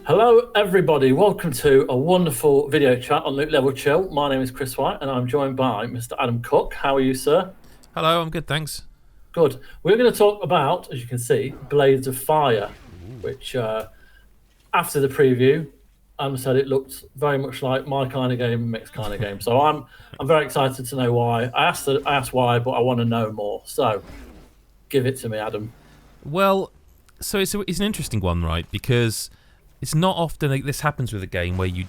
Hello, everybody. Welcome to a wonderful video chat on Loot Level Chill. My name is Chris White, and I'm joined by Mr. Adam Cook. How are you, sir? Hello, I'm good, thanks. Good. We're going to talk about, as you can see, Blades of Fire, which, after the preview, said it looked very much like my kind of game, mixed kind of game. So I'm very excited to know why. I asked why, but I want to know more. So give it to me, Adam. Well, so it's an interesting one, right? Because it's not often like this happens with a game where you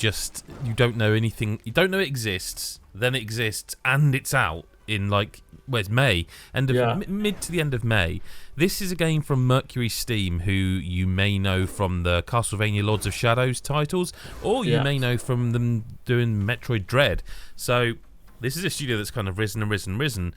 don't know anything, you don't know it exists, then it exists, and it's out in it's May, mid to the end of May. This is a game from MercurySteam, who you may know from the Castlevania Lords of Shadows titles, or you may know from them doing Metroid Dread. So this is a studio that's kind of risen.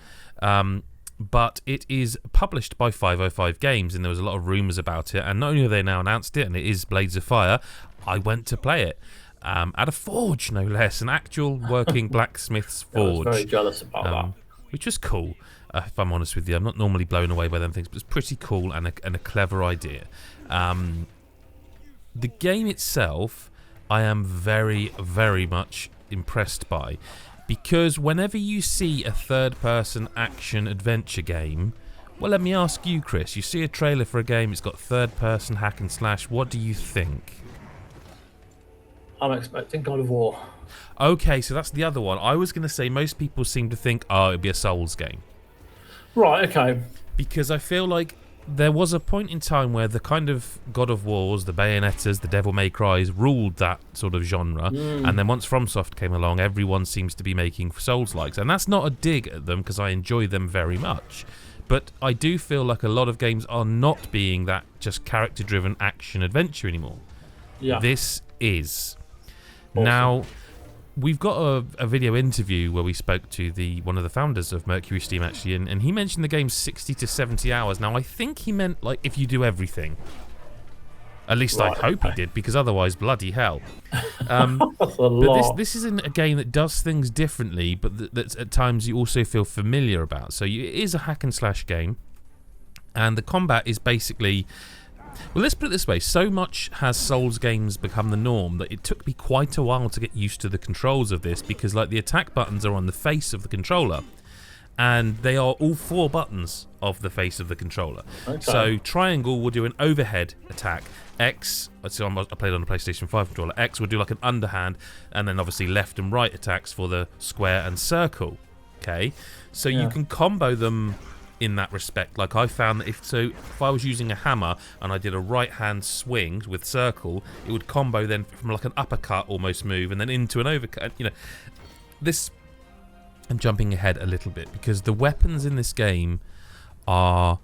But it is published by 505 Games, and there was a lot of rumours about it. And not only have they now announced it, and it is Blades of Fire, I went to play it at a forge, no less, an actual working blacksmith's forge. I was very jealous about that. Which was cool, if I'm honest with you. I'm not normally blown away by them things, but it's pretty cool and a clever idea. The game itself, I am very, very much impressed by. Because whenever you see a third-person action-adventure game, well, let me ask you, Chris, you see a trailer for a game, it's got third-person hack and slash, what do you think? I'm expecting God of War. Okay, so that's the other one. I was going to say most people seem to think, it'd be a Souls game. Right, okay. Because I feel like there was a point in time where the kind of God of Wars, the Bayonettas, the Devil May Cries ruled that sort of genre, and then once FromSoft came along, everyone seems to be making Souls-likes, and that's not a dig at them because I enjoy them very much, but I do feel like a lot of games are not being that just character-driven action-adventure anymore. Yeah. This is. Awesome. Now, we've got a video interview where we spoke to one of the founders of MercurySteam, actually, and he mentioned the game's 60 to 70 hours. Now, I think he meant, if you do everything. At least I hope he did, because otherwise, bloody hell. That's a But lot. this isn't a game that does things differently, but that at times you also feel familiar about. So it is a hack and slash game, and the combat is basically... Well, let's put it this way. So much has Souls games become the norm that it took me quite a while to get used to the controls of this, because the attack buttons are on the face of the controller, and they are all 4 buttons of the face of the controller. Okay. So triangle will do an overhead attack. X, so I played on a PlayStation 5 controller, X will do like an underhand, and then obviously left and right attacks for the square and circle. Okay, so you can combo them in that respect. Like I found that if I was using a hammer and I did a right hand swing with circle, it would combo then from like an uppercut almost move and then into an overcut. This, I'm jumping ahead a little bit because the weapons in this game are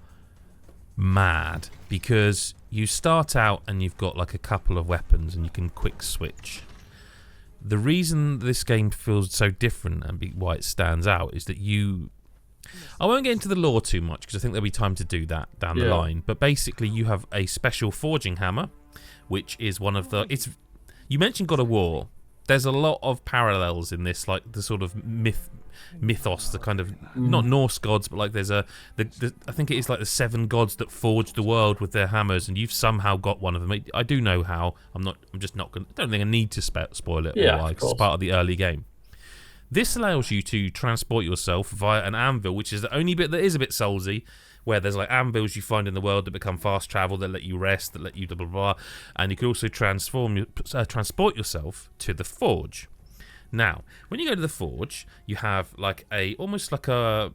mad, because you start out and you've got like a couple of weapons and you can quick switch. The reason this game feels so different and why it stands out is that I won't get into the lore too much because I think there'll be time to do that down the line. But basically, you have a special forging hammer, which is one of the... You mentioned God of War. There's a lot of parallels in this, like the sort of mythos, the kind of not Norse gods, but like there's I think it is like the 7 gods that forged the world with their hammers, and you've somehow got one of them. I do know how. I'm just not going. I don't think I need to spoil it. Yeah, it's part of the early game. This allows you to transport yourself via an anvil, which is the only bit that is a bit soulsy, where there's like anvils you find in the world that become fast travel, that let you rest, that let you blah, blah, blah. And you can also transport yourself to the forge. Now, when you go to the forge, you have like almost like a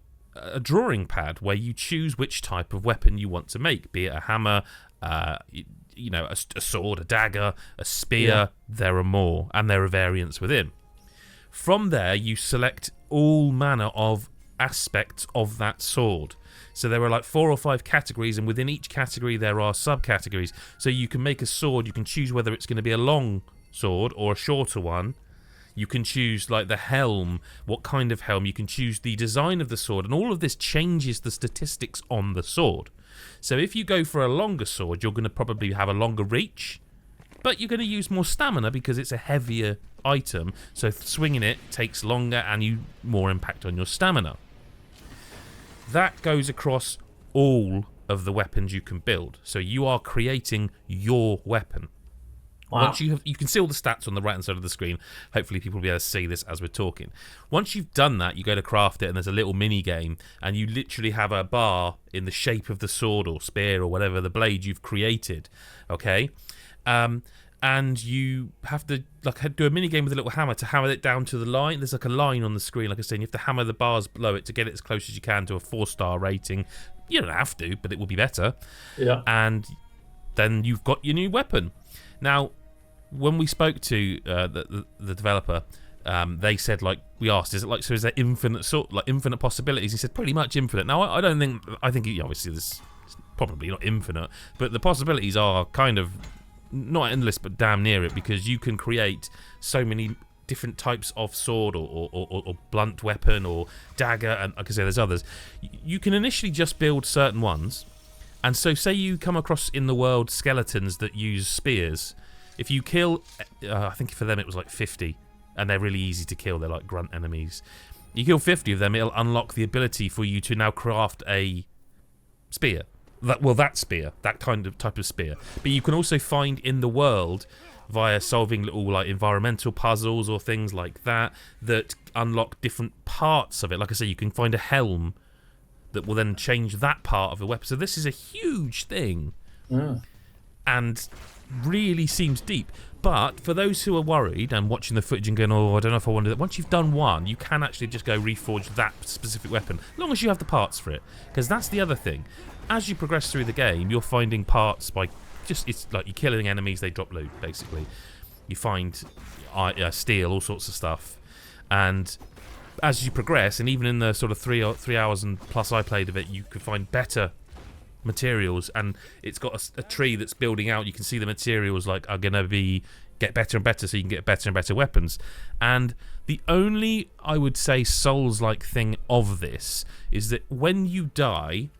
drawing pad where you choose which type of weapon you want to make, be it a hammer, a sword, a dagger, a spear. There are more, and there are variants within. From there, you select all manner of aspects of that sword. So there are like 4 or 5 categories, and within each category there are subcategories. So you can make a sword, you can choose whether it's going to be a long sword or a shorter one. You can choose like the helm, what kind of helm, you can choose the design of the sword, and all of this changes the statistics on the sword. So if you go for a longer sword, you're going to probably have a longer reach, but you're going to use more stamina because it's a heavier item, so swinging it takes longer and you more impact on your stamina. That goes across all of the weapons you can build, so you are creating your weapon. Wow. Once you can see all the stats on the right hand side of the screen. Hopefully people will be able to see this as we're talking. Once you've done that, you go to craft it, and there's a little mini game, and you literally have a bar in the shape of the sword or spear or whatever the blade you've created. Okay, and you have to do a mini game with a little hammer to hammer it down to the line. There's like a line on the screen, like I said, and you have to hammer the bars below it to get it as close as you can to a 4-star rating. You don't have to, but it will be better. Yeah. And then you've got your new weapon. Now, when we spoke to the developer, they said, like, we asked, is there infinite possibilities? He said pretty much infinite. Now, I think obviously this is probably not infinite, but the possibilities are kind of not endless, but damn near it, because you can create so many different types of sword or blunt weapon or dagger, and like I say, there's others. You can initially just build certain ones, and so say you come across in the world skeletons that use spears. If you kill, I think for them it was like 50, and they're really easy to kill. They're like grunt enemies. You kill 50 of them, it'll unlock the ability for you to now craft a spear. That spear, that type of spear. But you can also find in the world, via solving little like environmental puzzles or things like that unlock different parts of it. Like I say, you can find a helm that will then change that part of the weapon. So this is a huge thing. Yeah. And really seems deep. But for those who are worried and watching the footage and going, oh, I don't know if I want to do that, once you've done one, you can actually just go reforge that specific weapon, as long as you have the parts for it. Because that's the other thing. As you progress through the game, you're finding parts by it's like you're killing enemies, they drop loot, basically. You find steel, all sorts of stuff. And as you progress, and even in the sort of 3 hours and plus I played of it, you could find better materials, and it's got a tree that's building out. You can see the materials are going to get better and better, so you can get better and better weapons. And the only, I would say, Souls-like thing of this is that when you die,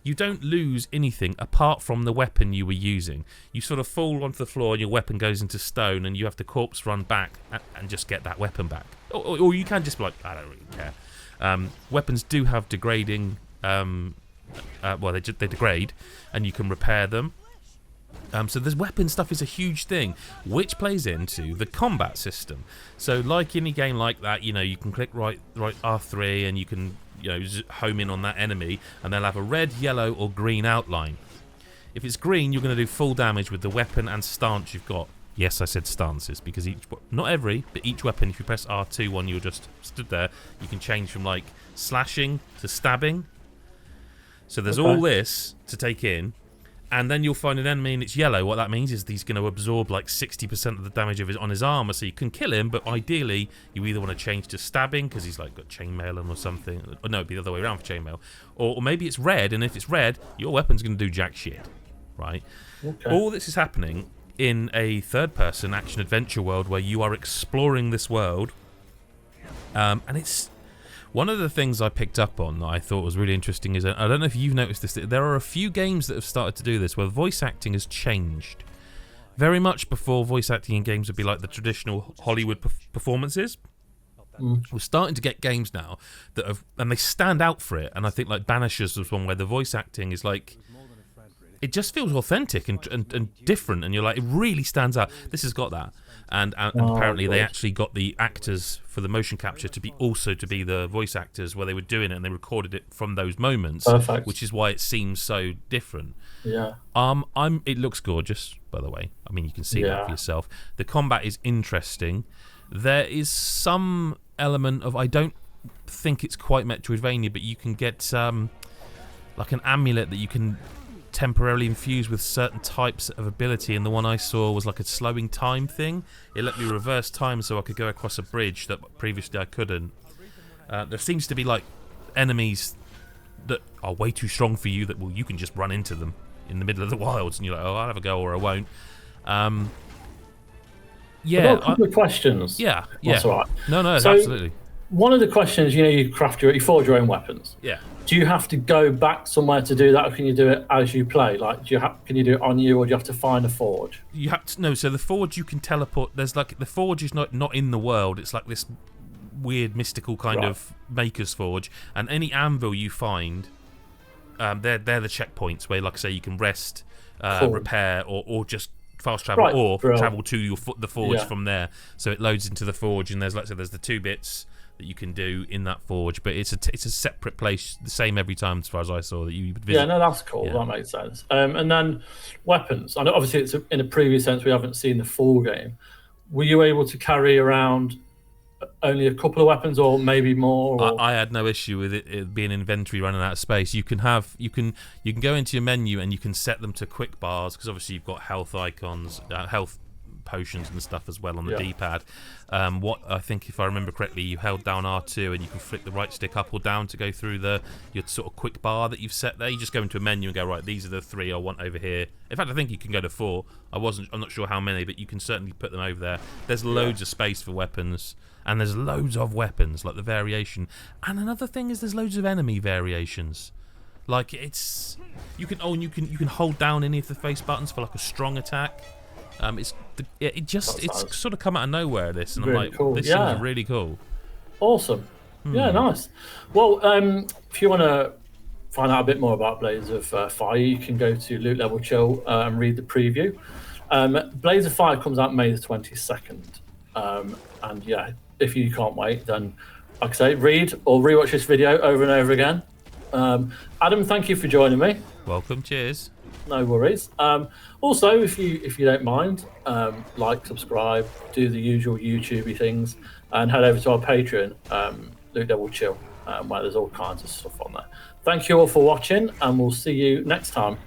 you don't lose anything apart from the weapon you were using. You sort of fall onto the floor and your weapon goes into stone, and you have to corpse run back and just get that weapon back. Or you can just be like, I don't really care. Weapons do have degrading they degrade, and you can repair them. So this weapon stuff is a huge thing, which plays into the combat system. So like any game like that, you can click right R3, and you can home in on that enemy, and they'll have a red, yellow, or green outline. If it's green, you're going to do full damage with the weapon and stance you've got. Yes, I said stances, because not every, but each weapon, if you press R2 when you're just stood there, you can change from like slashing to stabbing. So there's all this to take in, and then you'll find an enemy and it's yellow. What that means is he's going to absorb like 60% of the damage on his armor, so you can kill him, but ideally you either want to change to stabbing because he's like got chainmail on or something. Or no, it'd be the other way around for chainmail. Or maybe it's red, and if it's red, your weapon's going to do jack shit, right? Okay. All this is happening in a third-person action-adventure world where you are exploring this world, and it's one of the things I picked up on that I thought was really interesting is, I don't know if you've noticed this, there are a few games that have started to do this where voice acting has changed. Very much before, voice acting in games would be like the traditional Hollywood performances. We're starting to get games now that have, and they stand out for it, and I think like Banishers was one where the voice acting is like, it just feels authentic and different, and you're like, it really stands out. This has got that. And apparently they actually got the actors for the motion capture to be the voice actors where they were doing it, and they recorded it from those moments. Perfect. Which is why it seems so different. Yeah. It looks gorgeous, by the way. I mean, you can see that for yourself. The combat is interesting. There is some element of, I don't think it's quite Metroidvania, but you can get like an amulet that you can temporarily infused with certain types of ability, and the one I saw was like a slowing time thing. It let me reverse time so I could go across a bridge that previously I couldn't. There seems to be like enemies that are way too strong for you that you can just run into them in the middle of the wilds, and you're like, oh, I'll have a go or I won't. I've got a couple of questions. Yeah. That's all right. No, so, absolutely. One of the questions, you forge your own weapons. Yeah. Do you have to go back somewhere to do that, or can you do it as you play? Like, can you do it on you, or do you have to find a forge? You have to no. So the forge you can teleport. There's like the forge is not in the world. It's like this weird mystical kind of maker's forge, and any anvil you find, they're the checkpoints where, like I say, you can rest, repair, or just fast travel, Right, or bro. travel to the forge Yeah. from there. So it loads into the forge, and there's there's the 2 bits that you can do in that forge, but it's a separate place, the same every time as far as I saw that you would visit. Yeah, no, that's cool. Yeah. That makes sense. And then weapons. I know obviously it's in a previous sense we haven't seen the full game. Were you able to carry around only a couple of weapons, or maybe more? Or... I had no issue with it being inventory running out of space. You can go into your menu and you can set them to quick bars, because obviously you've got health icons, health potions and stuff as well on the D-pad. What I think, if I remember correctly, you held down R2 and you can flick the right stick up or down to go through your sort of quick bar that you've set there. You just go into a menu and go, right, these are the 3 I want over here. In fact, I think you can go to 4. I'm not sure how many, but you can certainly put them over there. There's loads of space for weapons, and there's loads of weapons, like the variation. And another thing is there's loads of enemy variations. Like you can hold down any of the face buttons for like a strong attack. It's sort of come out of nowhere, this, and really I'm like, cool. this seems really cool. Awesome. Yeah, nice. Well, if you want to find out a bit more about Blades of Fire, you can go to Loot Level Chill and read the preview. Blades of Fire comes out May the 22nd. And yeah, if you can't wait, then like I say, read or rewatch this video over and over again. Adam, thank you for joining me. Welcome. Cheers. No worries. Also, if you don't mind, like, subscribe, do the usual YouTubey things, and head over to our Patreon, Loot Level Chill, where there's all kinds of stuff on there. Thank you all for watching, and we'll see you next time.